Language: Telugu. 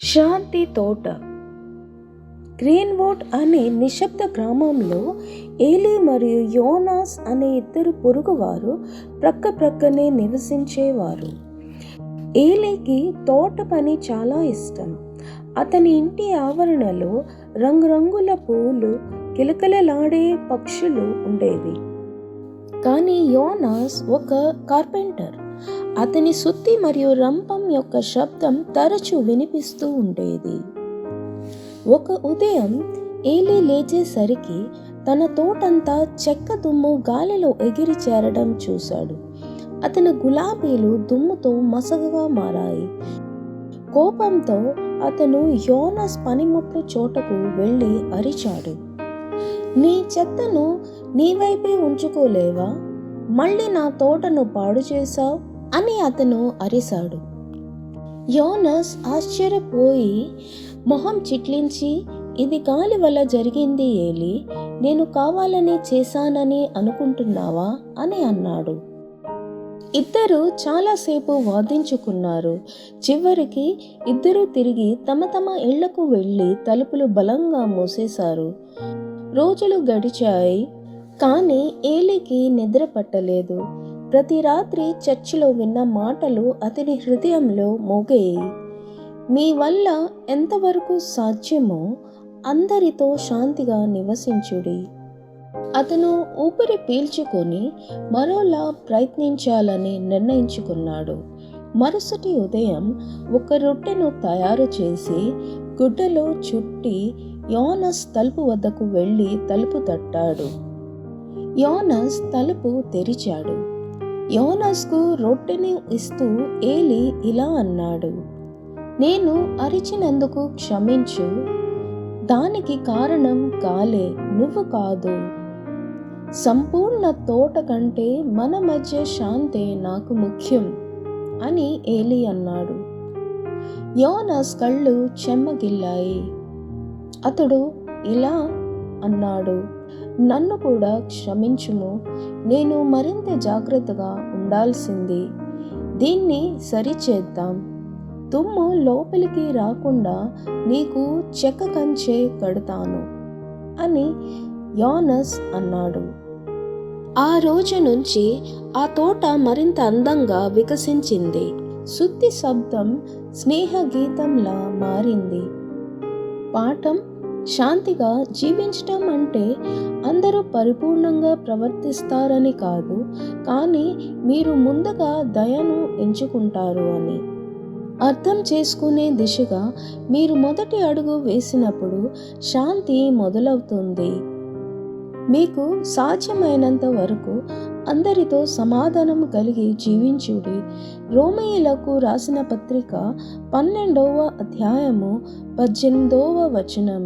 శాంతి తోట. గ్రీన్వుడ్ అనే నిశ్శబ్ద గ్రామంలో ఏలీ మరియు యోనాస్ అనే ఇద్దరు పొరుగువారు ప్రక్కనే నివసించేవారు. ఏలీకి తోట పని చాలా ఇష్టం. అతని ఇంటి ఆవరణలో రంగురంగుల పూలు, కిలకిలలాడే పక్షులు ఉండేవి. కానీ యోనాస్ ఒక కార్పెంటర్. అతని సుత్తి మరియు రంపం యొక్క శబ్దం తరచూ వినిపిస్తూ ఉండేది. ఒక ఉదయం ఏలీ లేచేసరికి తన తోటంతా చెక్క దుమ్ము గాలిలో ఎగిరి చేరడం చూశాడు. అతని గులాబీలు దుమ్ముతో మసకగా మారాయి. కోపంతో అతను యోనాస్ పనిముట్లు చోటకు వెళ్ళి అరిచాడు, "నీ చెత్తను నీ వైపే ఉంచుకోలేవా? మళ్ళీ నా తోటను పాడు చేశావు" అని అతను అరిశాడు. యోనాస్ ఆశ్చర్యపోయి మొహం చిట్లించి, "ఇది గాలి వల్ల జరిగింది ఏలీ. నేను కావాలని చేశానని అనుకుంటున్నావా?" అని అన్నాడు. ఇద్దరు చాలాసేపు వాదించుకున్నారు. చివరికి ఇద్దరూ తిరిగి తమ తమ ఇళ్లకు వెళ్ళి తలుపులు బలంగా మూసేశారు. రోజులు గడిచాయి, కానీ ఏలీకి నిద్ర పట్టలేదు. ప్రతి రాత్రి చర్చిలో విన్న మాటలు అతని హృదయంలో మోగాయి. "మీ వల్ల ఎంతవరకు సాధ్యమో అందరితో శాంతిగా నివసించుడి." అతను ఊపిరి పీల్చుకొని మరోలా ప్రయత్నించాలని నిర్ణయించుకున్నాడు. మరుసటి ఉదయం ఒక రొట్టెను తయారు చేసి గుడ్డలో చుట్టి యోనాస్ తలుపు వద్దకు వెళ్ళి తలుపు తట్టాడు. యోనాస్ తలుపు తెరిచాడు. యోనాస్కు రొట్టెని ఇస్తూ ఏలీ ఇలా అన్నాడు, "నేను అరిచినందుకు క్షమించు. దానికి కారణం గాలే, నువ్వు కాదు. సంపూర్ణ తోట కంటే మన మధ్య శాంతే నాకు ముఖ్యం" అని ఏలీ అన్నాడు. యోనాస్ కళ్ళు చెమ్మగిల్లాయి. అతడు ఇలా అన్నాడు, "నన్ను కూడా క్షమించుము. నేను మరింత జాగ్రత్తగా ఉండాల్సింది. దీన్ని సరిచేద్దాం. దుమ్ము లోపలికి రాకుండా నీకు చెక్క కంచె కడతాను" అని యోనాస్ అన్నాడు. ఆ రోజు నుంచి ఆ తోట మరింత అందంగా వికసించింది. సుత్తి శబ్దం స్నేహ గీతంలా మారింది. పాఠం: శాంతిగా జీవించటం అంటే అందరూ పరిపూర్ణంగా ప్రవర్తిస్తారని కాదు, కానీ మీరు ముందుగా దయను ఎంచుకుంటారు అని. అర్థం చేసుకునే దిశగా మీరు మొదటి అడుగు వేసినప్పుడు శాంతి మొదలవుతుంది. మీకు సాధ్యమైనంత వరకు అందరితో సమాధానం కలిగి జీవించుడి. రోమీయులకు రాసిన పత్రిక 12వ అధ్యాయము 18వ వచనం.